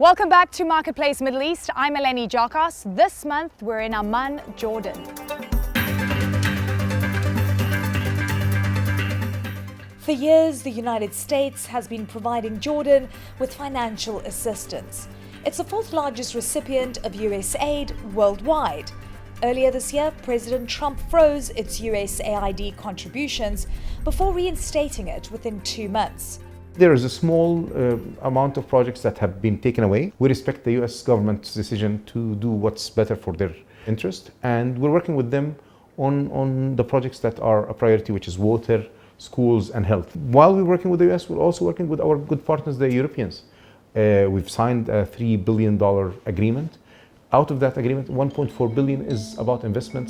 Welcome back to Marketplace Middle East. I'm Éilénì Jokos. This month we're in Amman, Jordan. For years, the United States has been providing Jordan with financial assistance. It's the fourth largest recipient of US aid worldwide. Earlier this year, President Trump froze its USAID contributions before reinstating it within 2 months. There is a small amount of projects that have been taken away. We respect the US government's decision to do what's better for their interest, and we're working with them on the projects that are a priority, which is water, schools, and health. While we're working with the US, we're also working with our good partners, the Europeans. We've signed a $3 billion agreement. Out of that agreement, $1.4 billion is about investment.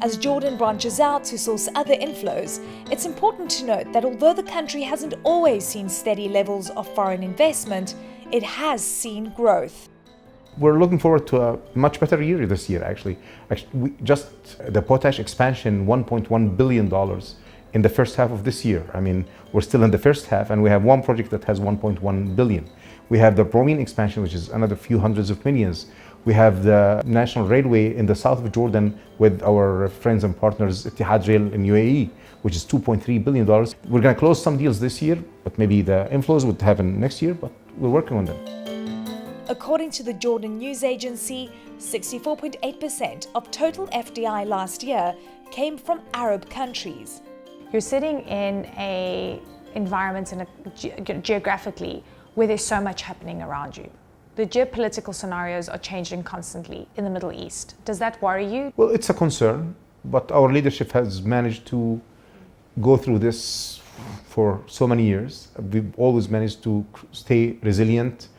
As Jordan branches out to source other inflows, it's important to note that although the country hasn't always seen steady levels of foreign investment, it has seen growth. We're looking forward to a much better year this year, actually. Just the potash expansion, $1.1 billion in the first half of this year. I mean, we're still in the first half, and we have one project that has $1.1 billion. We have the bromine expansion, which is another few hundreds of millions. We have the national railway in the south of Jordan with our friends and partners, Etihad Rail in UAE, which is $2.3 billion. We're going to close some deals this year, but maybe the inflows would happen next year, but we're working on them. According to the Jordan news agency, 64.8% of total FDI last year came from Arab countries. You're sitting in an environment geographically where there's so much happening around you. The geopolitical scenarios are changing constantly in the Middle East. Does that worry you? Well, it's a concern, but our leadership has managed to go through this for so many years. We've always managed to stay resilient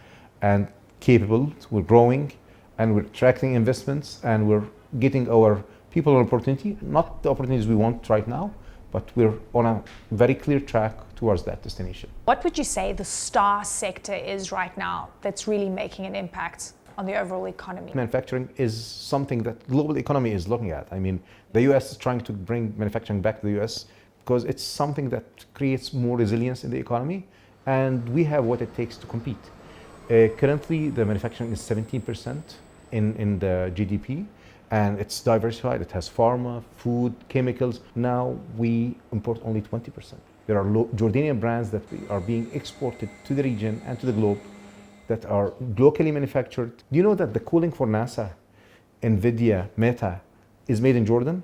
and capable. We're growing and we're attracting investments and we're getting our people an opportunity, not the opportunities we want right now, but we're on a very clear track towards that destination. What would you say the star sector is right now that's really making an impact on the overall economy? Manufacturing is something that global economy is looking at. I mean, the US is trying to bring manufacturing back to the US because it's something that creates more resilience in the economy, and we have what it takes to compete. Currently, the manufacturing is 17% in the GDP. And it's diversified. It has pharma, food, chemicals. Now we import only 20%. There are Jordanian brands that are being exported to the region and to the globe that are locally manufactured. Do you know that the cooling for NASA, NVIDIA, Meta is made in Jordan?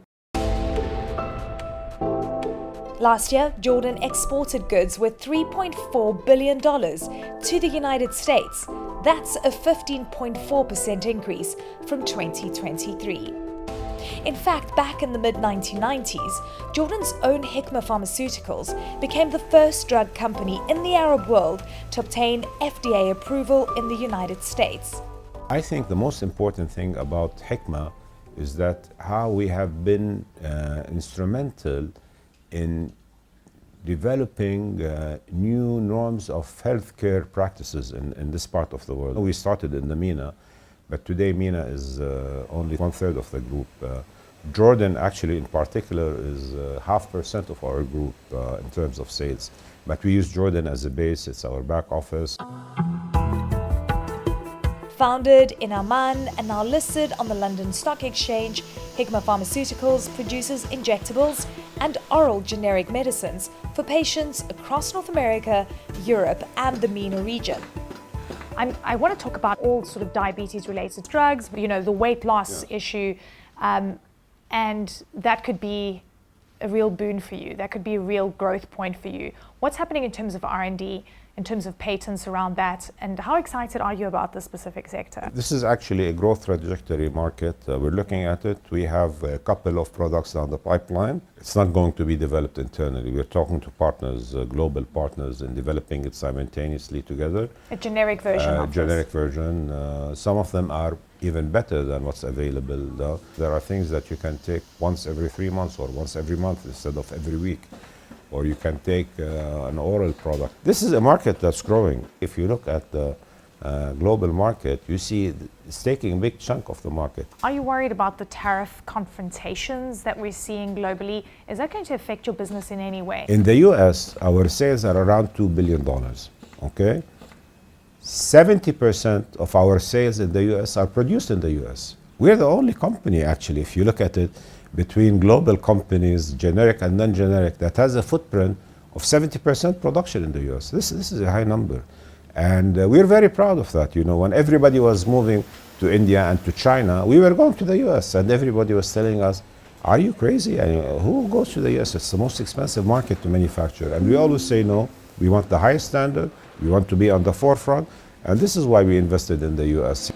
Last year, Jordan exported goods worth $3.4 billion to the United States. That's a 15.4% increase from 2023. In fact, back in the mid-1990s, Jordan's own Hikma Pharmaceuticals became the first drug company in the Arab world to obtain FDA approval in the United States. I think the most important thing about Hikma is that how we have been instrumental in developing new norms of healthcare practices in this part of the world. We started in the MENA, but today MENA is only 1/3 of the group. Jordan actually in particular is 0.5% of our group in terms of sales. But we use Jordan as a base, it's our back office. Founded in Amman and now listed on the London Stock Exchange, Hikma Pharmaceuticals produces injectables and oral generic medicines for patients across North America, Europe, and the MENA region. I want to talk about all sort of diabetes-related drugs, you know, the weight loss issue, and that could be a real boon for you. That could be a real growth point for you. What's happening in terms of R&D, in terms of patents around that, and how excited are you about this specific sector? This is actually a growth trajectory market. We're looking at it. We have a couple of products on the pipeline. It's not going to be developed internally. We're talking to partners, global partners, and developing it simultaneously together. A generic version of this? Generic version. Some of them are even better than what's available. There are things that you can take once every 3 months or once every month instead of every week. Or you can take an oral product. This is a market that's growing. If you look at the global market, you see it's taking a big chunk of the market. Are you worried about the tariff confrontations that we're seeing globally? Is that going to affect your business in any way? In the US, our sales are around $2 billion, okay? 70% of our sales in the US are produced in the US. We're the only company, actually, if you look at it, between global companies, generic and non-generic, that has a footprint of 70% production in the US. This is a high number. And we're very proud of that. You know, when everybody was moving to India and to China, we were going to the US, and everybody was telling us, are you crazy? I mean, who goes to the US? It's the most expensive market to manufacture. And we always say, no, we want the highest standard, we want to be on the forefront, and this is why we invested in the US.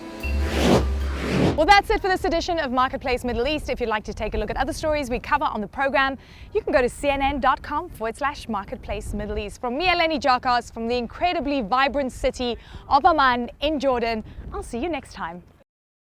Well, that's it for this edition of Marketplace Middle East. If you'd like to take a look at other stories we cover on the program, you can go to cnn.com/Marketplace Middle East. From me, Éilénì, from the incredibly vibrant city of Amman in Jordan, I'll see you next time.